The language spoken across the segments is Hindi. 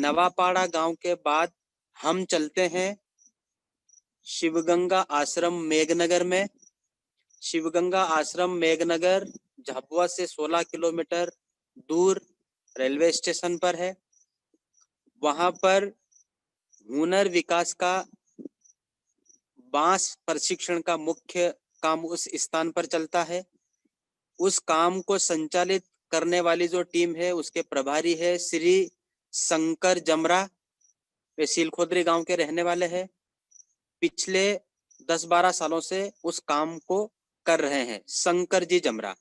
नवापाड़ा गांव के बाद हम चलते हैं शिवगंगा आश्रम मेघनगर में। शिवगंगा आश्रम मेघनगर झाबुआ से 16 किलोमीटर दूर रेलवे स्टेशन पर है। वहां पर हुनर विकास का बांस प्रशिक्षण का मुख्य काम उस स्थान पर चलता है। उस काम को संचालित करने वाली जो टीम है उसके प्रभारी है श्री शंकर जमरा। वे सीलखोदरी गांव के रहने वाले हैं। पिछले 10-12 सालों से उस काम को कर रहे हैं शंकर जी जमरा।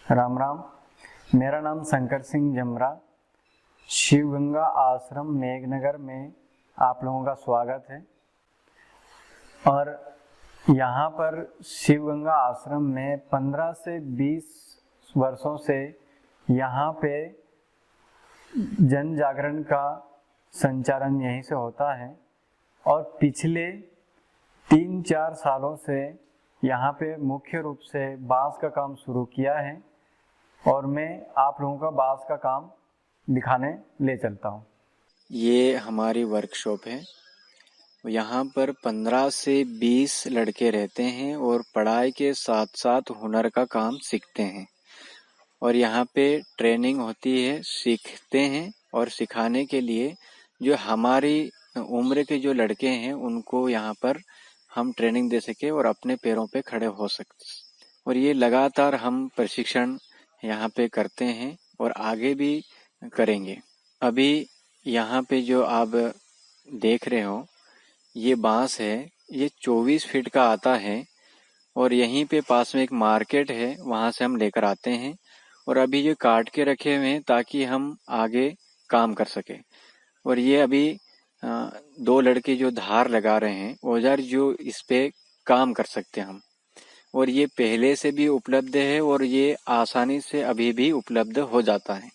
राम राम, मेरा नाम शंकर सिंह जमरा। शिवगंगा आश्रम मेघनगर में आप लोगों का स्वागत है। और यहाँ पर शिवगंगा आश्रम में 15 से 20 वर्षों से यहाँ पे जन जागरण का संचालन यहीं से होता है। और पिछले 3-4 सालों से यहाँ पे मुख्य रूप से बांस का काम शुरू किया है और मैं आप लोगों का बांस का काम दिखाने ले चलता हूँ। ये हमारी वर्कशॉप है। यहाँ पर 15 से 20 लड़के रहते हैं और पढ़ाई के साथ साथ हुनर का काम सीखते हैं। और यहाँ पे ट्रेनिंग होती है, सीखते हैं। और सिखाने के लिए जो हमारी उम्र के जो लड़के हैं उनको यहाँ पर हम ट्रेनिंग दे सके और अपने पैरों पे खड़े हो सकते। और ये लगातार हम प्रशिक्षण यहाँ पे करते हैं और आगे भी करेंगे। अभी यहाँ पे जो आप देख रहे हो ये बांस है, ये 24 फीट का आता है। और यहीं पे पास में एक मार्केट है, वहां से हम लेकर आते हैं। और अभी ये काट के रखे हुए हैं ताकि हम आगे काम कर सके। और ये अभी 2 लड़के जो धार लगा रहे हैं औजार जो इस पे काम कर सकते हैं हम। और ये पहले से भी उपलब्ध है और ये आसानी से अभी भी उपलब्ध हो जाता है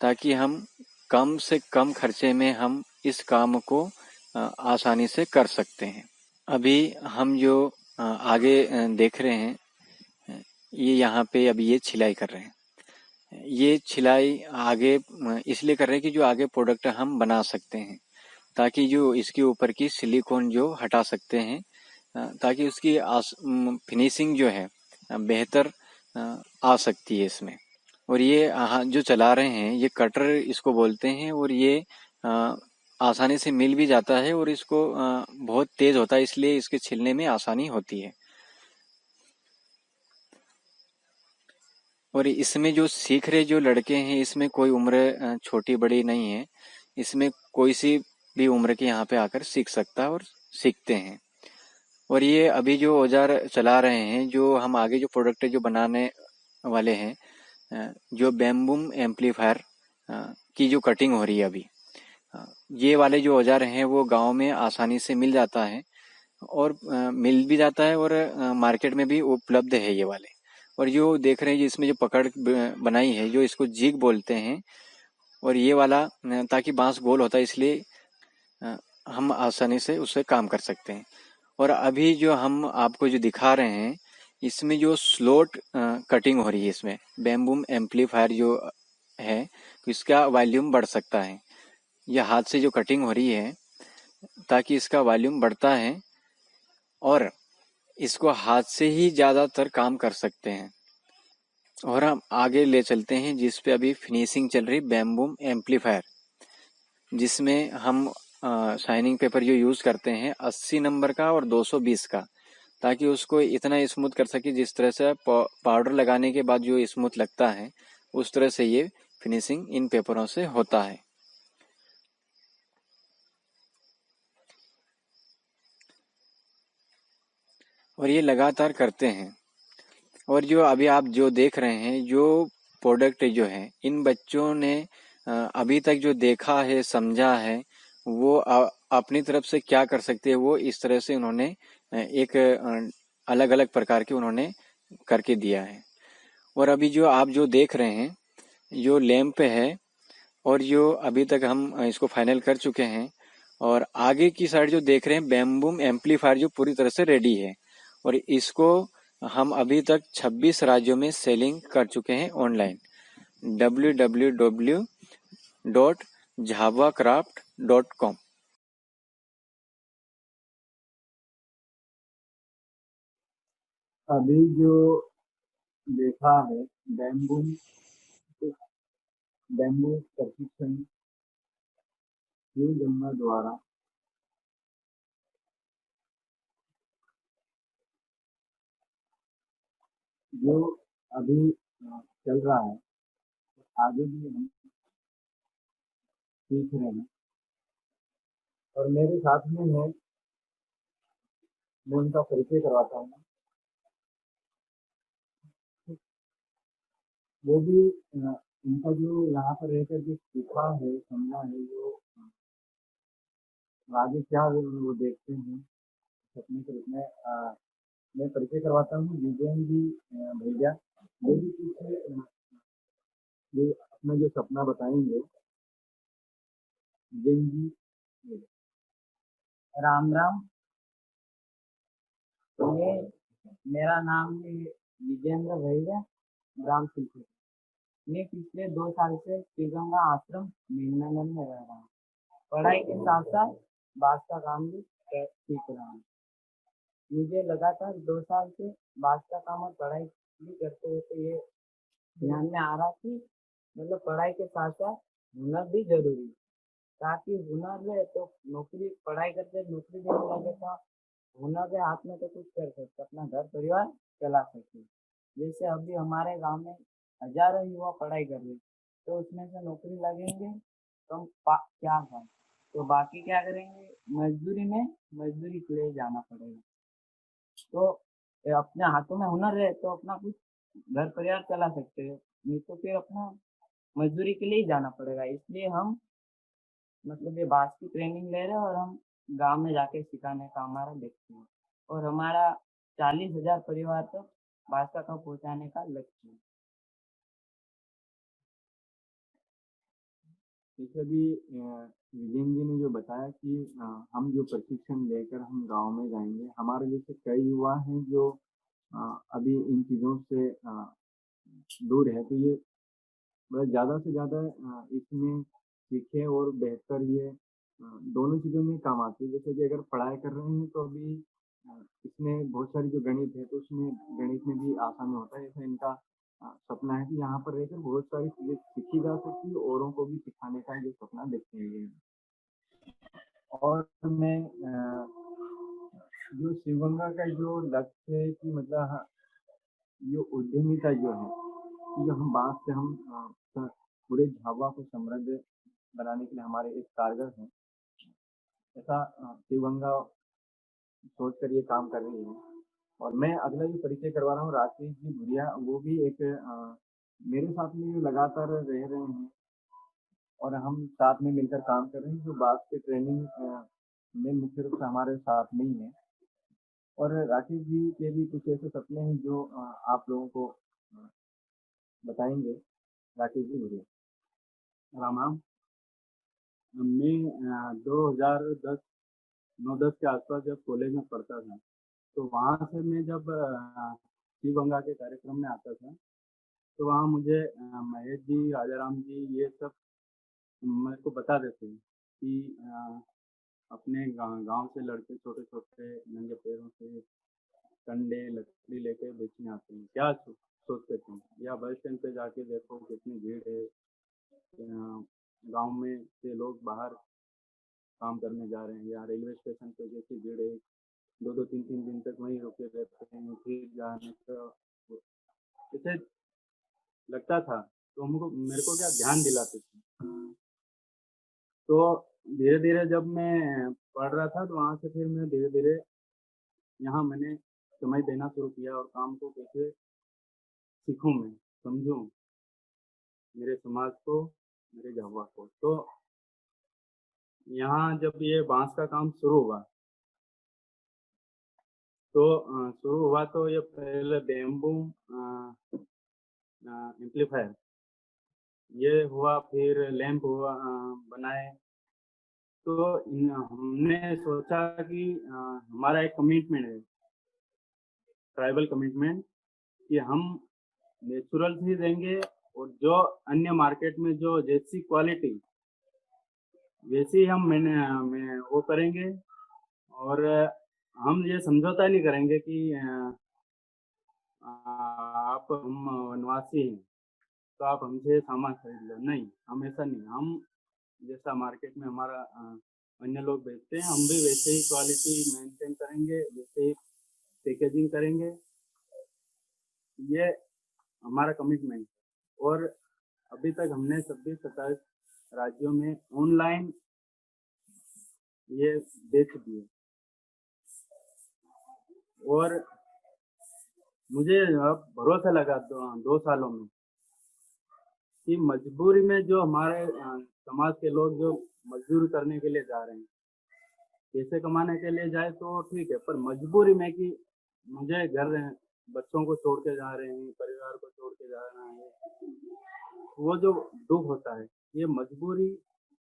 ताकि हम कम से कम खर्चे में हम इस काम को आसानी से कर सकते हैं। अभी हम जो आगे देख रहे हैं ये यहाँ पे अभी ये छिलाई कर रहे हैं। ये छिलाई आगे इसलिए कर रहे हैं कि जो आगे प्रोडक्ट हम बना सकते हैं ताकि जो इसके ऊपर की सिलिकॉन जो हटा सकते हैं ताकि उसकी फिनिशिंग जो है बेहतर आ सकती है इसमें। और ये जो चला रहे हैं ये कटर इसको बोलते हैं और ये आसानी से मिल भी जाता है और इसको बहुत तेज होता है इसलिए इसके छिलने में आसानी होती है। और इसमें जो सीख रहे जो लड़के हैं इसमें कोई उम्र छोटी बड़ी नहीं है, इसमें कोई सी भी उम्र के यहाँ पे आकर सीख सकता है और सीखते हैं। और ये अभी जो औजार चला रहे हैं जो हम आगे जो प्रोडक्ट जो बनाने वाले हैं जो बैम्बूम एम्पलीफायर की जो कटिंग हो रही है अभी ये वाले जो औजार हैं वो गांव में आसानी से मिल जाता है और मिल भी जाता है और मार्केट में भी उपलब्ध है ये वाले। और जो देख रहे हैं इसमें जो पकड़ बनाई है जो इसको जिग बोलते हैं और ये वाला ताकि बांस गोल होता है इसलिए हम आसानी से उससे काम कर सकते हैं। और अभी जो हम आपको जो दिखा रहे हैं इसमें जो स्लोट कटिंग हो रही है इसमें बैम्बूम एम्पलीफायर जो है इसका वॉल्यूम बढ़ सकता है। यह हाथ से जो कटिंग हो रही है ताकि इसका वॉल्यूम बढ़ता है और इसको हाथ से ही ज़्यादातर काम कर सकते हैं। और हम आगे ले चलते हैं जिस पे अभी फिनिशिंग चल रही बैम्बूम एम्पलीफायर जिसमें हम शाइनिंग पेपर जो यूज़ करते हैं 80 नंबर का और 220 का ताकि उसको इतना स्मूथ कर सके जिस तरह से पाउडर लगाने के बाद जो स्मूथ लगता है उस तरह से ये फिनिशिंग इन पेपरों से होता है। और ये लगातार करते हैं। और जो अभी आप जो देख रहे हैं जो प्रोडक्ट जो है इन बच्चों ने अभी तक जो देखा है समझा है वो अपनी तरफ से क्या कर सकते हैं वो इस तरह से उन्होंने एक अलग अलग प्रकार के उन्होंने करके दिया है। और अभी जो आप जो देख रहे हैं जो लैंप है और जो अभी तक हम इसको फाइनल कर चुके हैं और आगे की साइड जो देख रहे हैं बैम्बूम एम्पलीफायर जो पूरी तरह से रेडी है और इसको हम अभी तक 26 राज्यों में सेलिंग कर चुके हैं ऑनलाइन www.bamboomeamplifier.com jhavacraft.com। अभी जो देखा है बैम्बू बैम्बू प्रशिक्षण शिव गंगा द्वारा जो अभी चल रहा है, आगे भी हम सीख रहे हैं। और मेरे साथ में है, मैं उनका परिचय करवाता हूँ। वो भी उनका जो यहाँ पर रहकर जो सीखा है, समझा है, जो आगे क्या वो देखते हैं सपने के रूप में। मैं परिचय करवाता हूँ विजयन जी भैया। ये भी कुछ ये अपना जो सपना बताएंगे। विजयन जी, राम राम। ये मेरा नाम है विजेंद्र भैया, ग्राम सिलपुर। मैं पिछले 2 साल से श्रीगंगा आश्रम मेघनगर में रह रहा हूँ। पढ़ाई के साथ साथ बांस का काम भी सीख रहा हूँ। मुझे लगातार 2 साल से बांस का काम और पढ़ाई भी करते रहते ये ध्यान में आ रहा कि मतलब पढ़ाई के साथ साथ हुनर भी जरूरी है, ताकि हुनर रहे तो नौकरी, पढ़ाई करते नौकरी देने लगे तो हुनर के हाथ में तो कुछ कर सकते, अपना घर परिवार चला सकते। जैसे अभी हमारे गांव में हजारों युवा पढ़ाई कर रहे, तो उसमें से नौकरी लगेंगे तो हम क्या खाएं, तो बाकी क्या करेंगे, मजदूरी के लिए जाना पड़ेगा। तो अपने हाथों में हुनर है तो अपना कुछ घर परिवार चला सकते हैं, नहीं तो फिर अपना मजदूरी के लिए ही जाना पड़ेगा। इसलिए हम मतलब ये बांस की ट्रेनिंग ले रहे हैं और हम गांव में जाके सिखाने का हमारा देखते हैं, और हमारा 40,000 परिवार तक बांस का काम पहुँचाने का लक्ष्य है। जैसे अभी विजयन जी ने जो बताया कि हम जो प्रशिक्षण लेकर हम गांव में जाएंगे, हमारे जैसे कई युवा हैं जो अभी इन चीज़ों से दूर है, तो ये मतलब ज़्यादा से ज़्यादा इसमें सीखें और बेहतर ये दोनों चीज़ों में काम आती है। जैसे कि अगर पढ़ाई कर रहे हैं तो अभी इसमें बहुत सारी जो गणित है तो उसमें गणित में भी आसानी होता है। ऐसा इनका सपना है कि यहाँ पर रहकर बहुत सारी चीज़ें सीखी जा सकती है, औरों को भी सिखाने का जो सपना देखते हैं ये। और मैं जो शिवगंगा का जो लक्ष्य है कि मतलब ये उद्यमिता जो है कि जो हम बांस से हम पूरे झाबा को समृद्ध बनाने के लिए हमारे एक कारगर हैं, ऐसा शिवगंगा सोच कर ये काम कर रही है। और मैं अगला जो परिचय करवा रहा हूँ राकेश जी भुरिया, वो भी एक मेरे साथ में जो लगातार रह रहे हैं और हम साथ में मिलकर काम कर रहे हैं, जो बात की ट्रेनिंग में मुख्य रूप से हमारे साथ में ही है। और राकेश जी के भी कुछ ऐसे सपने हैं जो आप लोगों को बताएंगे। राकेश जी भुरिया। राम राम। मैं 2010 9-10 के आसपास जब कॉलेज में पढ़ता था, तो वहाँ से मैं जब शिव गंगा के कार्यक्रम में आता था, तो वहाँ मुझे महेश जी, राजा राम जी ये सब मेरे को बता देते हैं कि अपने गांव से लड़के छोटे छोटे नंगे पैरों से कंडे लकड़ी लेके बेचने आते हैं। क्या सोचते थे, या बस स्टैंड पे जाके देखो कितनी भीड़ है, गांव में से लोग बाहर काम करने जा रहे हैं, या रेलवे स्टेशन पे जैसी भीड़ है, 2-2 3-3 दिन तक वहीं रुके रहते हैं, फिर जाने का जैसे लगता था। तो हमको मेरे को क्या ध्यान दिलाते थे। तो धीरे धीरे जब मैं पढ़ रहा था तो वहाँ से फिर मैं धीरे धीरे यहाँ मैंने समय देना शुरू किया, और काम को कैसे सीखूं, मैं समझूं मेरे समाज को, मेरे झाबुआ को। तो यहाँ जब ये बांस का काम शुरू हुआ, तो शुरू हुआ तो ये पहले बेम्बू एम्पलीफायर ये हुआ, फिर लैंप हुआ बनाए। तो हमने सोचा कि हमारा एक कमिटमेंट है, ट्राइबल कमिटमेंट, कि हम नेचुरल ही देंगे, और जो अन्य मार्केट में जो जैसी क्वालिटी वैसे ही हम मैं वो करेंगे। और हम ये समझौता नहीं करेंगे कि आप हम वनवासी हैं तो आप हमसे सामान खरीद लो, नहीं, हम ऐसा नहीं। हम जैसा मार्केट में हमारा अन्य लोग बेचते हैं, हम भी वैसे ही क्वालिटी मेंटेन करेंगे, वैसे ही पैकेजिंग करेंगे। ये हमारा कमिटमेंट है। और अभी तक हमने 26-27 राज्यों में ऑनलाइन ये बेच दिए। और मुझे अब भरोसा लगा 2 सालों में कि मजबूरी में जो हमारे समाज के लोग जो मजदूरी करने के लिए जा रहे हैं, पैसे कमाने के लिए जाए तो ठीक है, पर मजबूरी में कि मुझे घर बच्चों को छोड़ के जा रहे हैं, परिवार को छोड़ के जा रहा है, वो जो दुख होता है, ये मजबूरी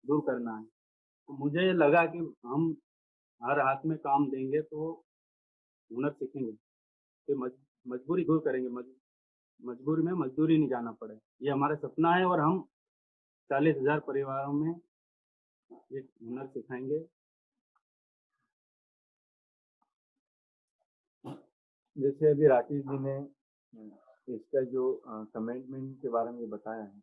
दूर करना है। तो मुझे लगा कि हम हर हाथ में काम देंगे तो हुनर सीखेंगे, फिर मजबूरी दूर करेंगे। मजबूरी में मजदूरी नहीं जाना पड़े, ये हमारा सपना है। और हम 40,000 परिवारों में ये हुनर सिखाएंगे। जैसे अभी राकेश जी ने इसका जो कमिटमेंट के बारे में बताया है,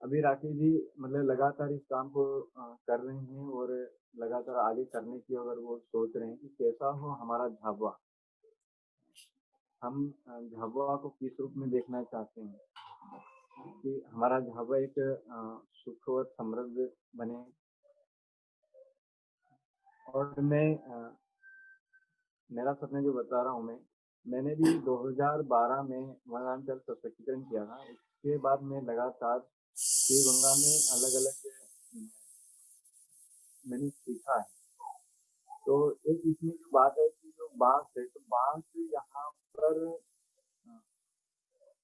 अभी राकेश जी मतलब लगातार इस काम को कर रहे हैं और लगातार आगे करने की अगर वो सोच रहे हैं कि कैसा हो हमारा झाबुआ, हम झाबुआ को किस रूप में देखना चाहते हैं कि हमारा झाबुआ एक सुख और समृद्ध बने। और मैं मेरा सपना जो बता रहा हूँ, मैंने भी 2012 में वनांचल सशक्तिकरण किया था। उसके बाद मैं लगातार शिवगंगा में अलग अलग मैंने सीखा है। तो एक इसमें जो बात है कि जो बांस है, तो बांस यहाँ पर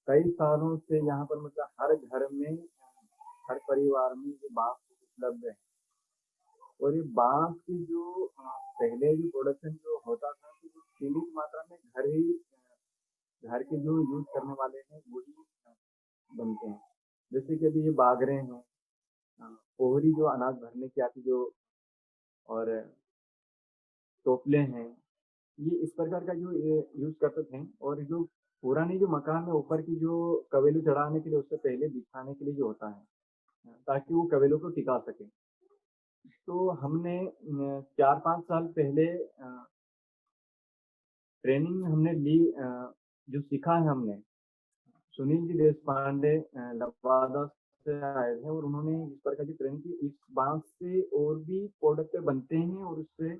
कई सालों से यहाँ पर मतलब हर घर में, हर परिवार में ये बांस उपलब्ध है। और ये बांस की जो पहले जो प्रोडक्शन जो होता था, तो वो सीमित मात्रा में घर के जो यूज करने वाले हैं वही बनते हैं। जैसे कि अभी ये बागरे हैं, पोहरी जो अनाज भरने की आती जो, और टोपले हैं, ये इस प्रकार का जो यूज करते थे। और जो पुरानी जो मकान में ऊपर की जो कवेलू चढ़ाने के लिए उससे पहले बिछाने के लिए जो होता है ताकि वो कवेलू को टिका सके। तो हमने 4-5 साल पहले ट्रेनिंग हमने ली, जो सीखा है हमने, सुनील जी देश पांडे लवादा से आए थे और उन्होंने इस प्रकार की ट्रेनिंग की। इस बांस से और भी प्रोडक्ट बनते हैं और उससे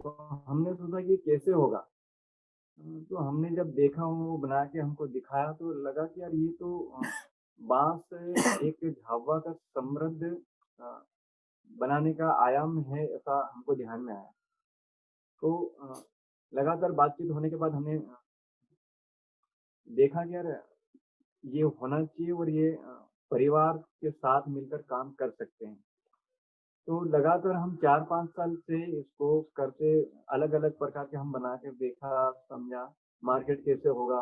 तो हमने सोचा कि कैसे होगा। तो हमने जब देखा वो बना के हमको दिखाया तो लगा कि यार ये तो बांस एक झाबुआ का समृद्ध बनाने का आयाम है, ऐसा हमको ध्यान में आया। तो लगातार बातचीत होने के बाद हमने देखा कि यार ये होना चाहिए और ये परिवार के साथ मिलकर काम कर सकते हैं। तो लगातार हम 4-5 साल से इसको करते, अलग अलग प्रकार के हम बना के देखा, समझा मार्केट कैसे होगा,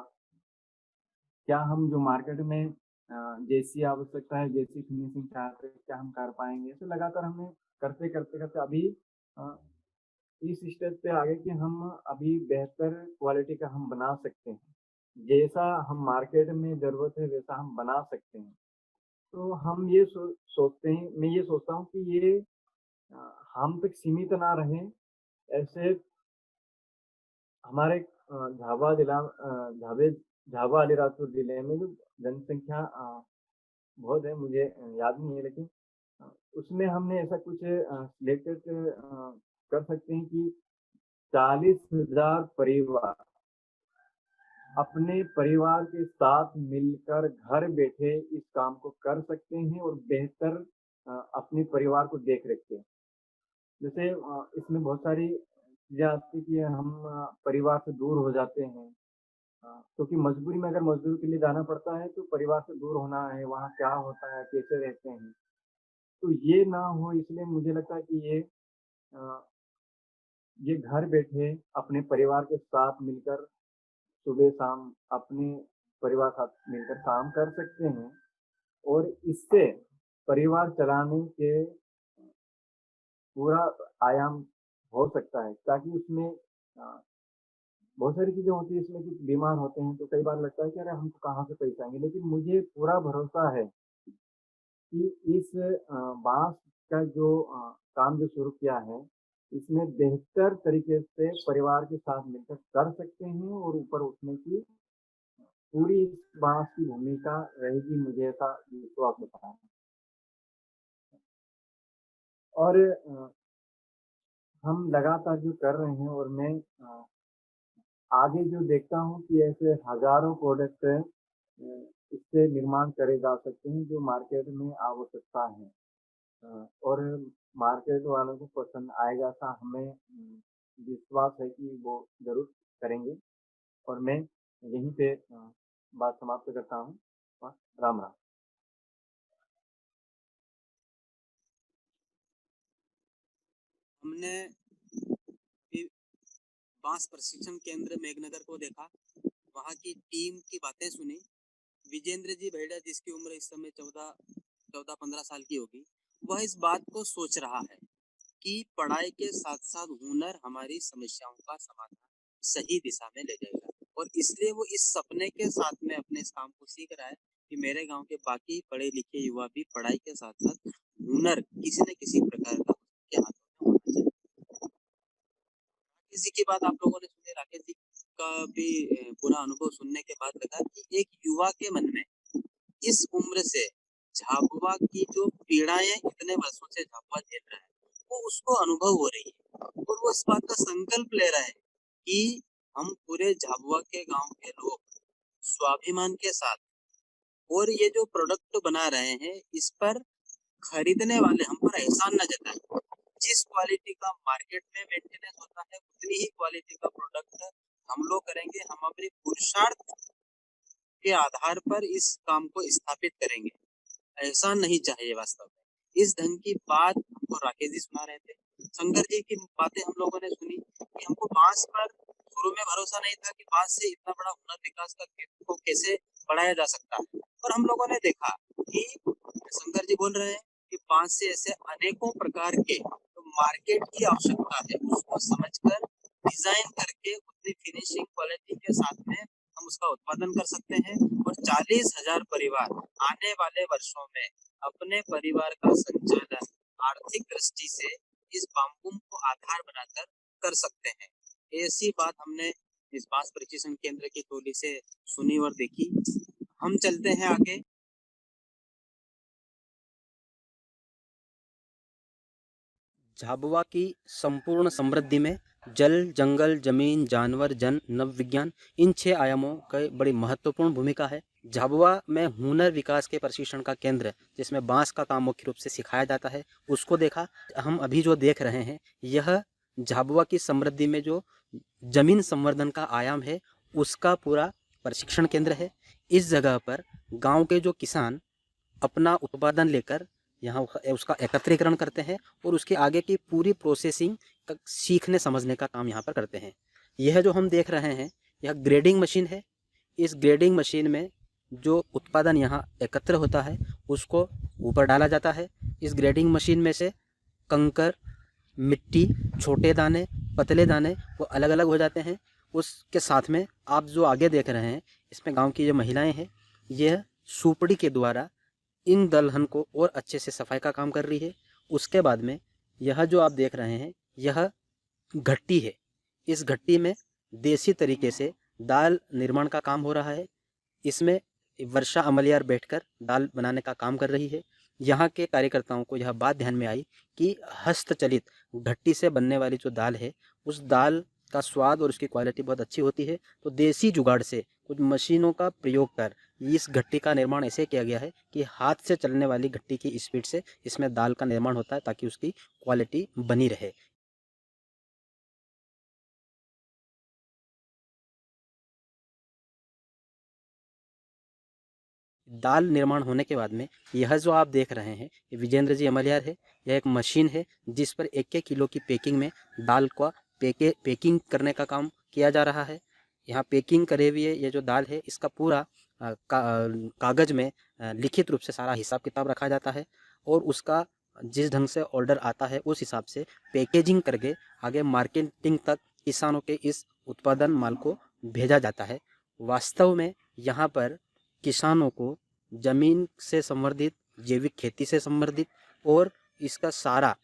क्या हम जो मार्केट में जैसी आवश्यकता है, जैसी फिनिशिंग चाहते हैं, क्या हम कर पाएंगे। ऐसे लगातार हमने करते करते करते अभी इस स्टेज पे आ गए कि हम अभी बेहतर क्वालिटी का हम बना सकते हैं, जैसा हम मार्केट में जरूरत है वैसा हम बना सकते हैं। तो हम ये सोचते हैं, मैं ये सोचता हूँ कि ये हम तक सीमित ना रहे। ऐसे हमारे झाबुआ अलीराजपुर जिले में जो जनसंख्या बहुत है, मुझे याद नहीं है, लेकिन उसमें हमने ऐसा कुछ सिलेक्टेड कर सकते हैं कि 40,000 परिवार अपने परिवार के साथ मिलकर घर बैठे इस काम को कर सकते हैं और बेहतर अपने परिवार को देख रखते हैं। जैसे इसमें बहुत सारी चीजें आती कि हम परिवार से दूर हो जाते हैं, क्योंकि मजबूरी में अगर मजदूरी के लिए जाना पड़ता है तो परिवार से दूर होना है, वहाँ क्या होता है, कैसे रहते हैं, तो ये ना हो। इसलिए मुझे लगता है कि ये घर बैठे अपने परिवार के साथ मिलकर सुबह शाम अपने परिवार साथ मिलकर काम कर सकते हैं। और इससे परिवार चलाने के पूरा आयाम हो सकता है, ताकि उसमें बहुत सारी चीज़ें होती है इसमें कि बीमार होते हैं तो कई बार लगता है कि अरे हम कहाँ से पैसे आएंगे, लेकिन मुझे पूरा भरोसा है कि इस बांस का जो काम जो शुरू किया है, इसमें बेहतर तरीके से परिवार के साथ मिलकर कर सकते हैं और ऊपर उठने की पूरी इस बांस की भूमिका रहेगी, मुझे ऐसा विश्वास होता है। और हम लगातार जो कर रहे हैं और मैं आगे जो देखता हूँ कि ऐसे हजारों प्रोडक्ट इससे निर्माण करे जा सकते हैं जो मार्केट में आवश्यकता है, और मार्केट वालों को पसंद आएगा, ऐसा हमें विश्वास है कि वो जरूर करेंगे। और मैं यहीं पे बात समाप्त करता हूँ। राम राम। हमने अभी बांस प्रशिक्षण केंद्र मेघनगर को देखा, वहाँ की टीम की बातें सुनी। विजेंद्र जी भेड़ा, जिसकी उम्र इस समय 14-15 साल की होगी, वह इस बात को सोच रहा है कि पढ़ाई के साथ साथ हुनर हमारी समस्याओं का समाधान सही दिशा में ले जाएगा, और इसलिए वो इस सपने के साथ में अपने इस काम को सीख रहा है कि मेरे गांव के बाकी पढ़े लिखे युवा भी पढ़ाई के साथ साथ हुनर किसी न किसी प्रकार का के हाथों में होना चाहिए। राकेश जी की बात आप लोगों ने सुनी। राकेश जी का भी पूरा अनुभव सुनने के बाद लगा कि एक युवा के मन में इस उम्र से झाबुआ की जो पीड़ाएं इतने वर्षों से झाबुआ झेल रहा है, वो उसको अनुभव हो रही है, और वो इस बात का संकल्प ले रहा है कि हम पूरे झाबुआ के गांव के लोग स्वाभिमान के साथ, और ये जो प्रोडक्ट बना रहे हैं इस पर खरीदने वाले हम पर एहसान न जताए। जिस क्वालिटी का मार्केट में मेंटेनेंस होता है उतनी ही क्वालिटी का प्रोडक्ट हम लोग करेंगे। हम अपने पुरुषार्थ के आधार पर इस काम को स्थापित करेंगे, एहसान नहीं चाहिए वास्तव में। इस ढंग की बात हमको राकेश जी सुना रहे थे। शंकर जी की बातें हम लोगों ने सुनी कि हमको बांस पर शुरू में भरोसा नहीं था कि बांस से इतना बड़ा हुनर विकास का क्षेत्र को कैसे बढ़ाया जा सकता है, और हम लोगों ने देखा कि शंकर जी बोल रहे हैं कि बांस से ऐसे अनेकों प्रकार के जो मार्केट की आवश्यकता है उसको समझकर डिजाइन करके उतनी फिनिशिंग क्वालिटी के साथ में हम उसका उत्पादन कर सकते हैं, और 40,000 परिवार आने वाले वर्षों में अपने परिवार का संचालन आर्थिक दृष्टि से इस बाम्बू को आधार बनाकर कर सकते हैं। ऐसी बात हमने इस बांस प्रशिक्षण केंद्र की टोली से सुनी और देखी। हम चलते हैं आगे। झाबुआ की संपूर्ण समृद्धि में जल, जंगल, जमीन, जानवर, जन, नव विज्ञान, इन 6 आयामों की बड़ी महत्वपूर्ण भूमिका है। झाबुआ में हुनर विकास के प्रशिक्षण का केंद्र, जिसमें बांस का काम मुख्य रूप से सिखाया जाता है, उसको देखा। हम अभी जो देख रहे हैं यह झाबुआ की समृद्धि में जो जमीन संवर्धन का आयाम है उसका पूरा प्रशिक्षण केंद्र है। इस जगह पर गांव के जो किसान अपना उत्पादन लेकर यहाँ उसका एकत्रीकरण करते हैं और उसके आगे की पूरी प्रोसेसिंग सीखने समझने का काम यहाँ पर करते हैं। यह जो हम देख रहे हैं यह ग्रेडिंग मशीन है। इस ग्रेडिंग मशीन में जो उत्पादन यहाँ एकत्र होता है उसको ऊपर डाला जाता है। इस ग्रेडिंग मशीन में से कंकर, मिट्टी, छोटे दाने, पतले दाने वो अलग अलग हो जाते हैं। उसके साथ में आप जो आगे देख रहे हैं इसमें गांव की जो महिलाएं हैं यह सुपड़ी के द्वारा इन दलहन को और अच्छे से सफाई का काम कर रही है। उसके बाद में यह जो आप देख रहे हैं यह घट्टी है। इस घट्टी में देसी तरीके से दाल निर्माण का काम हो रहा है। इसमें वर्षा अमलियार बैठकर दाल बनाने का काम कर रही है। यहाँ के कार्यकर्ताओं को यह बात ध्यान में आई कि हस्तचलित घट्टी से बनने वाली जो दाल है उस दाल का स्वाद और उसकी क्वालिटी बहुत अच्छी होती है। तो देसी जुगाड़ से कुछ मशीनों का प्रयोग कर इस घट्टी का निर्माण ऐसे किया गया है कि हाथ से चलने वाली घट्टी की स्पीड से इसमें दाल का निर्माण होता है ताकि उसकी क्वालिटी बनी रहे। दाल निर्माण होने के बाद में यह जो आप देख रहे हैं ये विजेंद्र जी अमलियार है। यह एक मशीन है जिस पर 1-1 किलो की पैकिंग में दाल का पैकिंग करने का काम किया जा रहा है। यहाँ पैकिंग करे हुए ये जो दाल है इसका पूरा कागज़ में लिखित रूप से सारा हिसाब किताब रखा जाता है और उसका जिस ढंग से ऑर्डर आता है उस हिसाब से पैकेजिंग करके आगे मार्केटिंग तक किसानों के इस उत्पादन माल को भेजा जाता है। वास्तव में यहाँ पर किसानों को जमीन से संवर्धित, जैविक खेती से संवर्धित और इसका सारा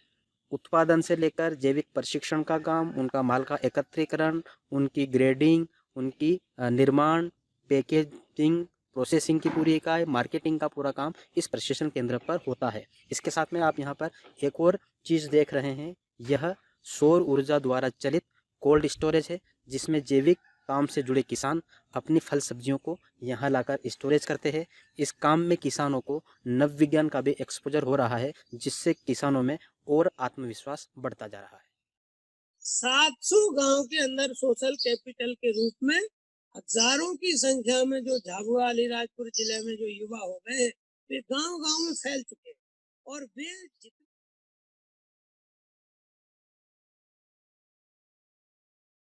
उत्पादन से लेकर जैविक प्रशिक्षण का काम, उनका माल का एकत्रीकरण, उनकी ग्रेडिंग, उनकी निर्माण, पैकेजिंग, प्रोसेसिंग की पूरी इकाई, मार्केटिंग का पूरा काम इस प्रशिक्षण केंद्र पर होता है। इसके साथ में आप यहाँ पर एक और चीज़ देख रहे हैं, यह सौर ऊर्जा द्वारा चलित कोल्ड स्टोरेज है, जिसमें जैविक काम से जुड़े किसान अपनी फल सब्जियों को यहाँ लाकर स्टोरेज करते हैं। इस काम में किसानों को नव विज्ञान का भी एक्सपोजर हो रहा है, जिससे किसानों में और आत्मविश्वास बढ़ता जा रहा है। 700 गांव के अंदर सोशल कैपिटल के रूप में हजारों की संख्या में जो झाबुआ अलीराजपुर जिले में जो युवा हो गए, वे गांव-गांव में फैल चुके हैं और वे जितने